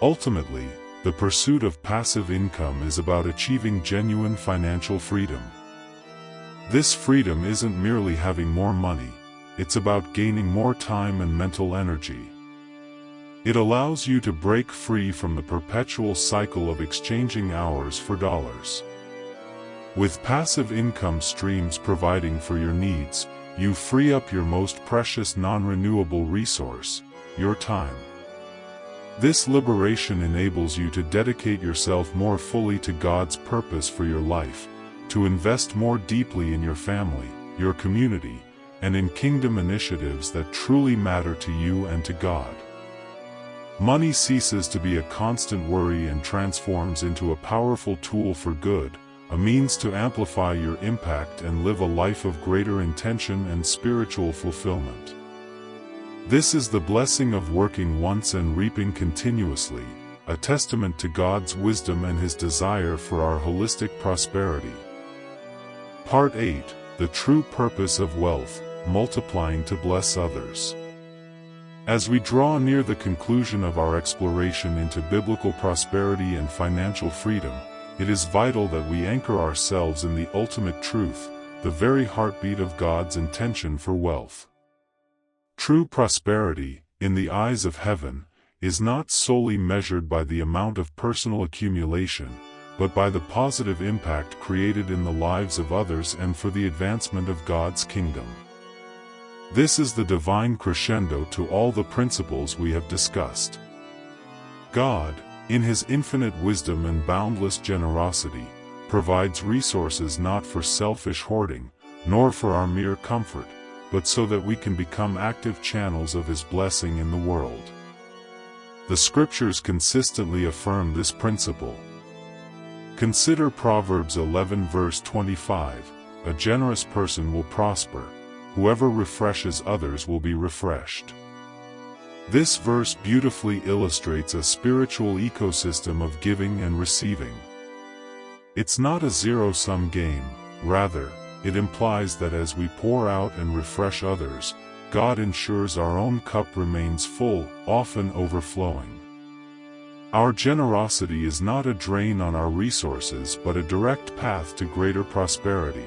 Ultimately, the pursuit of passive income is about achieving genuine financial freedom. This freedom isn't merely having more money, it's about gaining more time and mental energy. It allows you to break free from the perpetual cycle of exchanging hours for dollars. With passive income streams providing for your needs, you free up your most precious non-renewable resource, your time. This liberation enables you to dedicate yourself more fully to God's purpose for your life, to invest more deeply in your family, your community, and in kingdom initiatives that truly matter to you and to God. Money ceases to be a constant worry and transforms into a powerful tool for good, a means to amplify your impact and live a life of greater intention and spiritual fulfillment. This is the blessing of working once and reaping continuously, a testament to God's wisdom and His desire for our holistic prosperity. Part 8: The True Purpose of Wealth, Multiplying to Bless Others. As we draw near the conclusion of our exploration into biblical prosperity and financial freedom, it is vital that we anchor ourselves in the ultimate truth, the very heartbeat of God's intention for wealth. True prosperity, in the eyes of heaven, is not solely measured by the amount of personal accumulation, but by the positive impact created in the lives of others and for the advancement of God's kingdom. This is the divine crescendo to all the principles we have discussed. God, in His infinite wisdom and boundless generosity, provides resources not for selfish hoarding, nor for our mere comfort, but so that we can become active channels of His blessing in the world. The Scriptures consistently affirm this principle. Consider Proverbs 11 verse 25, "A generous person will prosper. Whoever refreshes others will be refreshed." This verse beautifully illustrates a spiritual ecosystem of giving and receiving. It's not a zero-sum game, rather, it implies that as we pour out and refresh others, God ensures our own cup remains full, often overflowing. Our generosity is not a drain on our resources but a direct path to greater prosperity.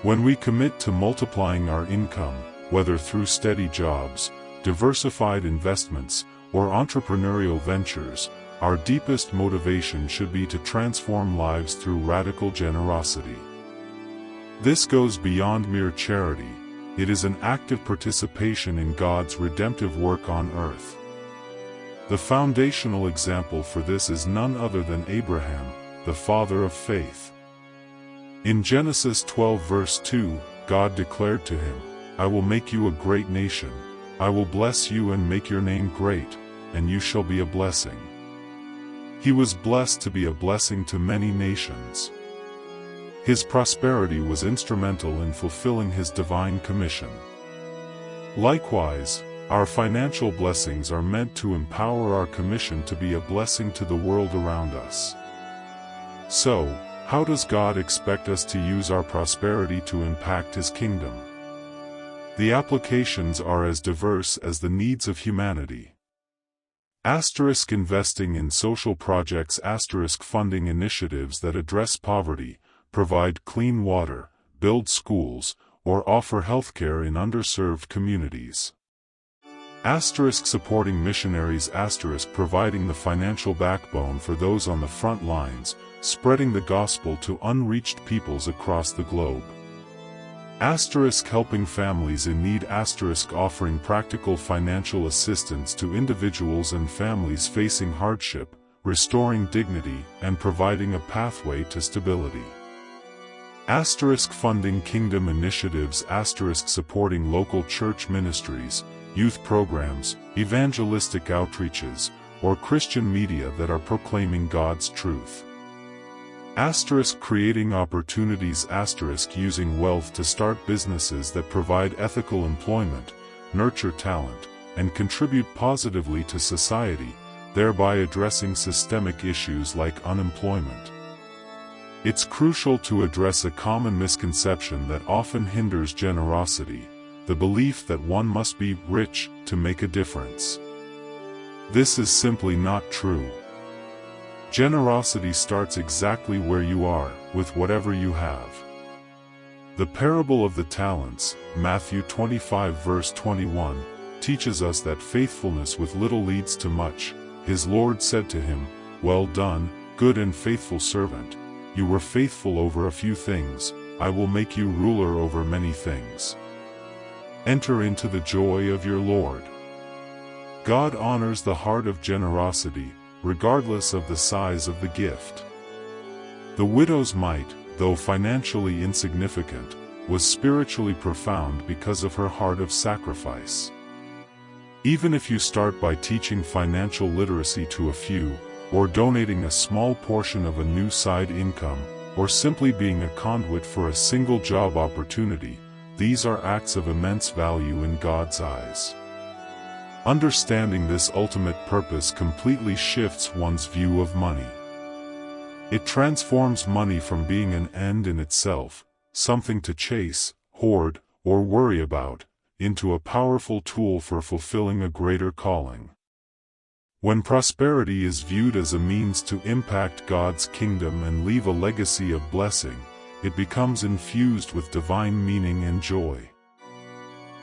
When we commit to multiplying our income, whether through steady jobs, diversified investments, or entrepreneurial ventures, our deepest motivation should be to transform lives through radical generosity. This goes beyond mere charity. It is an active participation in God's redemptive work on earth. The foundational example for this is none other than Abraham, the father of faith. In Genesis 12 verse 2, God declared to him, "I will make you a great nation. I will bless you and make your name great, and you shall be a blessing." He was blessed to be a blessing to many nations. His prosperity was instrumental in fulfilling His divine commission. Likewise, our financial blessings are meant to empower our commission to be a blessing to the world around us. So, how does God expect us to use our prosperity to impact His kingdom? The applications are as diverse as the needs of humanity. Investing in social projects, funding initiatives that address poverty, provide clean water, build schools, or offer healthcare in underserved communities. Supporting missionaries, providing the financial backbone for those on the front lines, spreading the gospel to unreached peoples across the globe. Helping families in need, offering practical financial assistance to individuals and families facing hardship, restoring dignity, and providing a pathway to stability. Funding kingdom initiatives, supporting local church ministries, youth programs, evangelistic outreaches, or Christian media that are proclaiming God's truth. Creating opportunities, using wealth to start businesses that provide ethical employment, nurture talent, and contribute positively to society, thereby addressing systemic issues like unemployment. It's crucial to address a common misconception that often hinders generosity, the belief that one must be rich to make a difference. This is simply not true. Generosity starts exactly where you are, with whatever you have. The parable of the talents, Matthew 25 verse 21, teaches us that faithfulness with little leads to much. His Lord said to him, "Well done, good and faithful servant. You were faithful over a few things, I will make you ruler over many things. Enter into the joy of your Lord." God honors the heart of generosity, regardless of the size of the gift. The widow's mite, though financially insignificant, was spiritually profound because of her heart of sacrifice. Even if you start by teaching financial literacy to a few, or donating a small portion of a new side income, or simply being a conduit for a single job opportunity, these are acts of immense value in God's eyes. Understanding this ultimate purpose completely shifts one's view of money. It transforms money from being an end in itself, something to chase, hoard, or worry about, into a powerful tool for fulfilling a greater calling. When prosperity is viewed as a means to impact God's kingdom and leave a legacy of blessing, it becomes infused with divine meaning and joy.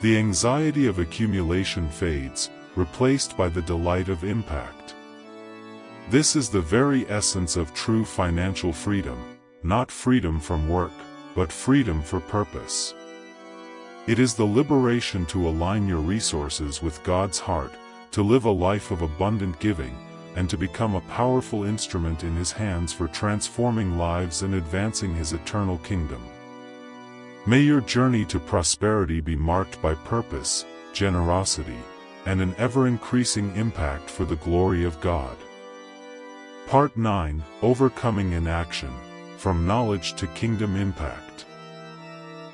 The anxiety of accumulation fades, replaced by the delight of impact. This is the very essence of true financial freedom, not freedom from work, but freedom for purpose. It is the liberation to align your resources with God's heart, to live a life of abundant giving, and to become a powerful instrument in His hands for transforming lives and advancing His eternal kingdom. May your journey to prosperity be marked by purpose, generosity, and an ever-increasing impact for the glory of God. Part 9: Overcoming Inaction, From Knowledge to Kingdom Impact.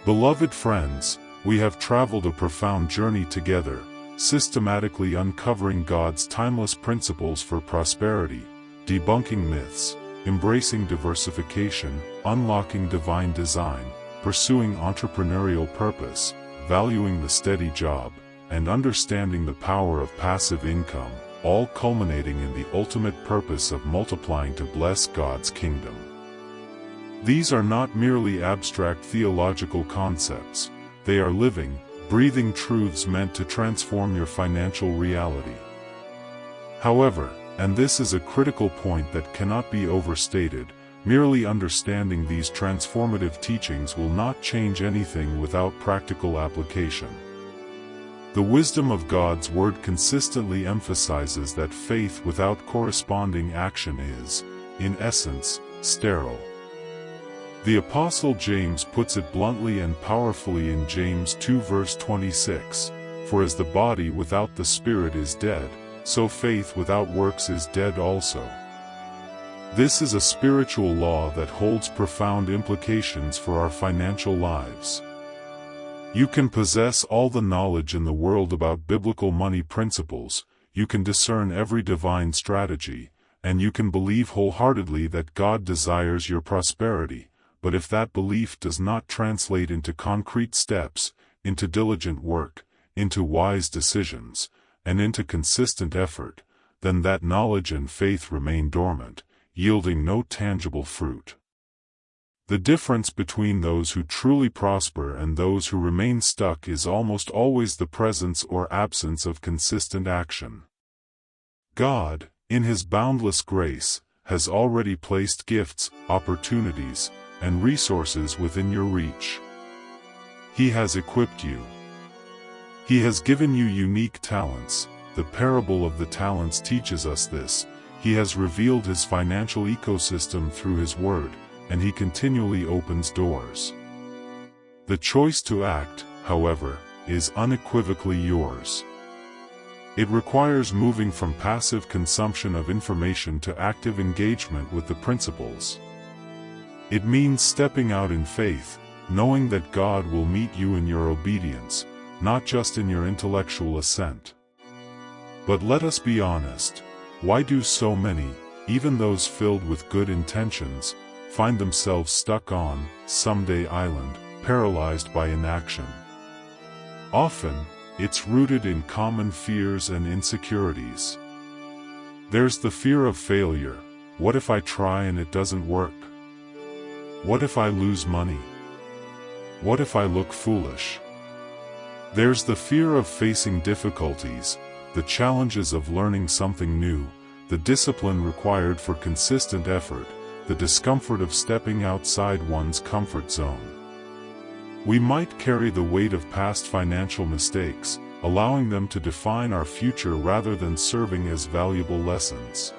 Beloved friends, we have traveled a profound journey together, systematically uncovering God's timeless principles for prosperity, debunking myths, embracing diversification, unlocking divine design, pursuing entrepreneurial purpose, valuing the steady job, and understanding the power of passive income, all culminating in the ultimate purpose of multiplying to bless God's kingdom. These are not merely abstract theological concepts, they are living, breathing truths meant to transform your financial reality. However, and this is a critical point that cannot be overstated, merely understanding these transformative teachings will not change anything without practical application. The wisdom of God's Word consistently emphasizes that faith without corresponding action is, in essence, sterile. The Apostle James puts it bluntly and powerfully in James 2 verse 26, "For as the body without the spirit is dead, so faith without works is dead also." This is a spiritual law that holds profound implications for our financial lives. You can possess all the knowledge in the world about biblical money principles, you can discern every divine strategy, and you can believe wholeheartedly that God desires your prosperity. But if that belief does not translate into concrete steps, into diligent work, into wise decisions, and into consistent effort, then that knowledge and faith remain dormant, yielding no tangible fruit. The difference between those who truly prosper and those who remain stuck is almost always the presence or absence of consistent action. God, in His boundless grace, has already placed gifts, opportunities, and resources within your reach. He has equipped you. He has given you unique talents. The parable of the talents teaches us this. He has revealed His financial ecosystem through His Word, and He continually opens doors. The choice to act, however, is unequivocally yours. It requires moving from passive consumption of information to active engagement with the principles. It means stepping out in faith, knowing that God will meet you in your obedience, not just in your intellectual assent. But let us be honest, why do so many, even those filled with good intentions, find themselves stuck on someday island, paralyzed by inaction? Often, it's rooted in common fears and insecurities. There's the fear of failure. What if I try and it doesn't work? What if I lose money? What if I look foolish? There's the fear of facing difficulties, the challenges of learning something new, the discipline required for consistent effort, the discomfort of stepping outside one's comfort zone. We might carry the weight of past financial mistakes, allowing them to define our future rather than serving as valuable lessons.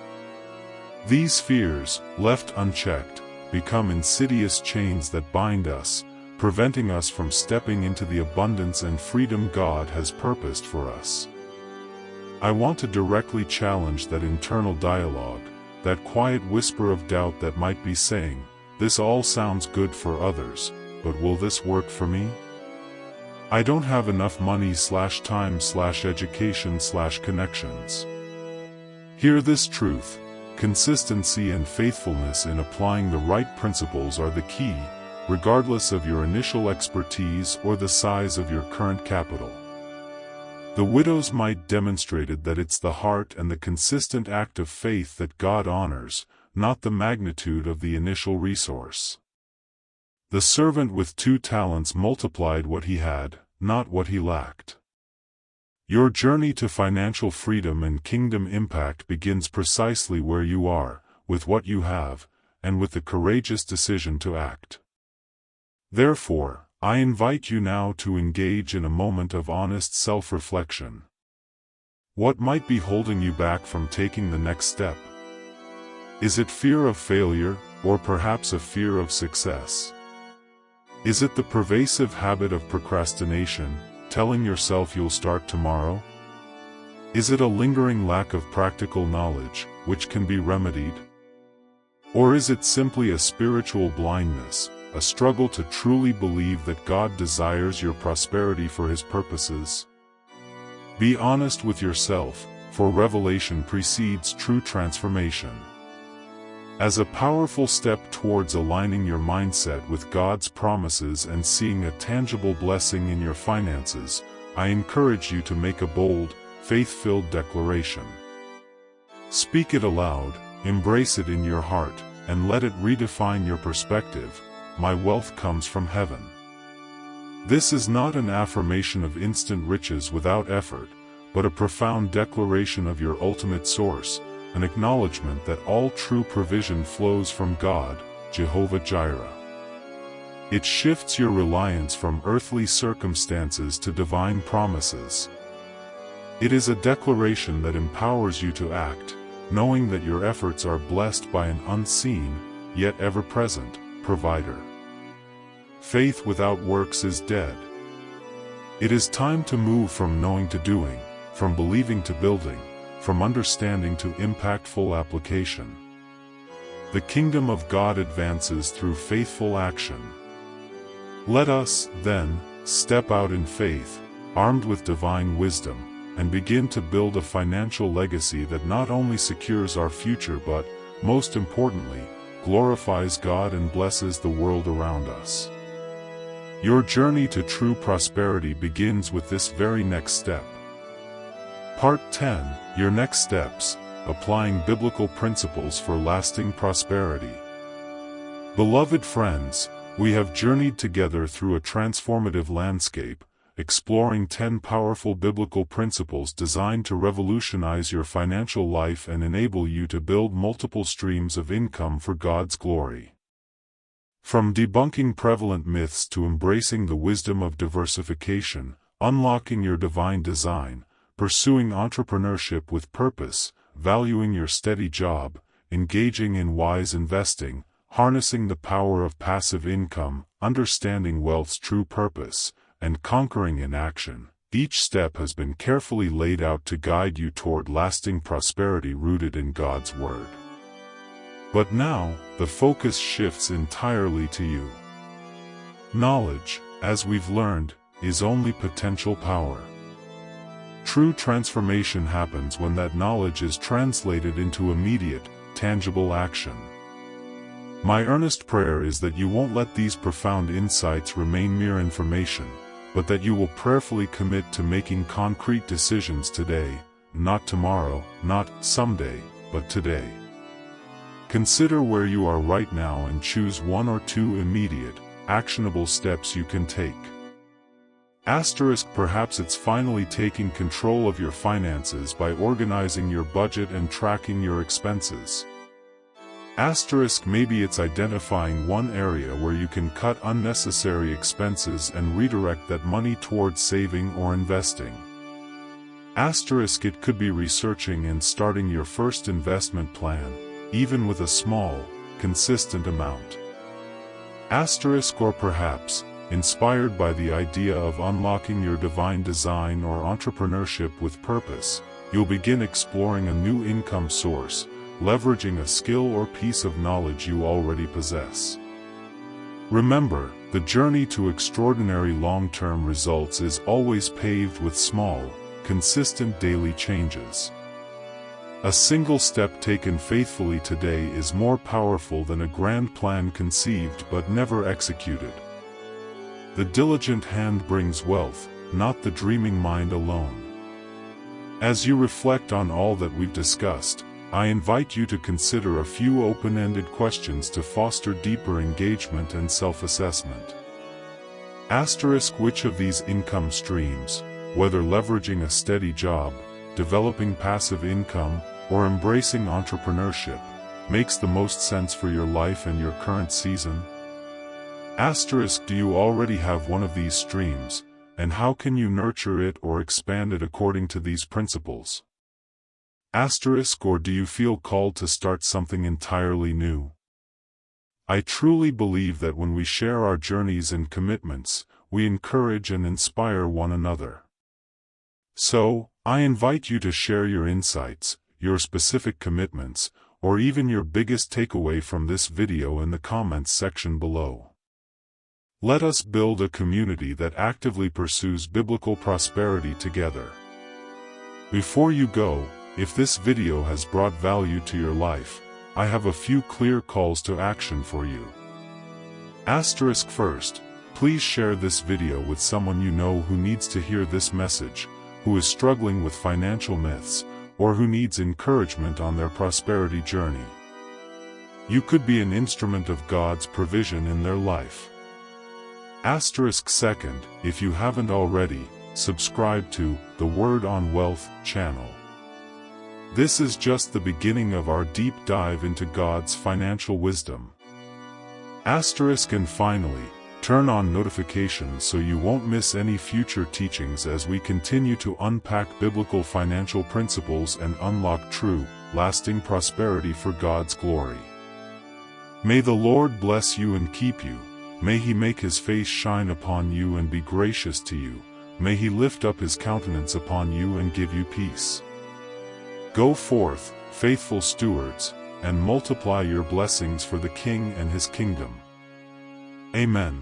These fears, left unchecked, become insidious chains that bind us, preventing us from stepping into the abundance and freedom God has purposed for us. I want to directly challenge that internal dialogue, that quiet whisper of doubt that might be saying, "This all sounds good for others, but will this work for me? I don't have enough money/time/education/connections." Hear this truth. Consistency and faithfulness in applying the right principles are the key, regardless of your initial expertise or the size of your current capital. The widow's mite demonstrated that it's the heart and the consistent act of faith that God honors, not the magnitude of the initial resource. The servant with 2 talents multiplied what he had, not what he lacked. Your journey to financial freedom and kingdom impact begins precisely where you are, with what you have, and with the courageous decision to act. Therefore, I invite you now to engage in a moment of honest self-reflection. What might be holding you back from taking the next step? Is it fear of failure, or perhaps a fear of success? Is it the pervasive habit of procrastination, telling yourself you'll start tomorrow? Is it a lingering lack of practical knowledge, which can be remedied? Or is it simply a spiritual blindness, a struggle to truly believe that God desires your prosperity for His purposes? Be honest with yourself, for revelation precedes true transformation. As a powerful step towards aligning your mindset with God's promises and seeing a tangible blessing in your finances, I encourage you to make a bold, faith-filled declaration. Speak it aloud, embrace it in your heart, and let it redefine your perspective. My wealth comes from heaven. This is not an affirmation of instant riches without effort, but a profound declaration of your ultimate source, an acknowledgement that all true provision flows from God, Jehovah Jireh. It shifts your reliance from earthly circumstances to divine promises. It is a declaration that empowers you to act, knowing that your efforts are blessed by an unseen, yet ever-present, provider. Faith without works is dead. It is time to move from knowing to doing, from believing to building, from understanding to impactful application. The kingdom of God advances through faithful action. Let us, then, step out in faith, armed with divine wisdom, and begin to build a financial legacy that not only secures our future but, most importantly, glorifies God and blesses the world around us. Your journey to true prosperity begins with this very next step. Part 10, Your Next Steps, Applying Biblical Principles for Lasting Prosperity. Beloved friends, we have journeyed together through a transformative landscape, exploring 10 powerful biblical principles designed to revolutionize your financial life and enable you to build multiple streams of income for God's glory. From debunking prevalent myths to embracing the wisdom of diversification, unlocking your divine design, pursuing entrepreneurship with purpose, valuing your steady job, engaging in wise investing, harnessing the power of passive income, understanding wealth's true purpose, and conquering inaction, each step has been carefully laid out to guide you toward lasting prosperity rooted in God's Word. But now, the focus shifts entirely to you. Knowledge, as we've learned, is only potential power. True transformation happens when that knowledge is translated into immediate, tangible action. My earnest prayer is that you won't let these profound insights remain mere information, but that you will prayerfully commit to making concrete decisions today, not tomorrow, not someday, but today. Consider where you are right now and choose 1 or 2 immediate, actionable steps you can take. Perhaps it's finally taking control of your finances by organizing your budget and tracking your expenses. Maybe it's identifying one area where you can cut unnecessary expenses and redirect that money towards saving or investing. It could be researching and starting your first investment plan, even with a small, consistent amount. Or perhaps, inspired by the idea of unlocking your divine design or entrepreneurship with purpose, you'll begin exploring a new income source, leveraging a skill or piece of knowledge you already possess. Remember, the journey to extraordinary long-term results is always paved with small, consistent daily changes. A single step taken faithfully today is more powerful than a grand plan conceived but never executed. The diligent hand brings wealth, not the dreaming mind alone. As you reflect on all that we've discussed, I invite you to consider a few open-ended questions to foster deeper engagement and self-assessment. Asterisk: which of these income streams, whether leveraging a steady job, developing passive income, or embracing entrepreneurship, makes the most sense for your life and your current season? Asterisk: do you already have one of these streams, and how can you nurture it or expand it according to these principles? Asterisk: or do you feel called to start something entirely new? I truly believe that when we share our journeys and commitments, we encourage and inspire one another. So, I invite you to share your insights, your specific commitments, or even your biggest takeaway from this video in the comments section below. Let us build a community that actively pursues biblical prosperity together. Before you go, if this video has brought value to your life, I have a few clear calls to action for you. Asterisk: first, please share this video with someone you know who needs to hear this message, who is struggling with financial myths, or who needs encouragement on their prosperity journey. You could be an instrument of God's provision in their life. Asterisk: second, if you haven't already, subscribe to the Word on Wealth channel. This is just the beginning of our deep dive into God's financial wisdom. Asterisk: and finally, turn on notifications so you won't miss any future teachings as we continue to unpack biblical financial principles and unlock true, lasting prosperity for God's glory. May the Lord bless you and keep you. May He make His face shine upon you and be gracious to you. May He lift up His countenance upon you and give you peace. Go forth, faithful stewards, and multiply your blessings for the King and His kingdom. Amen.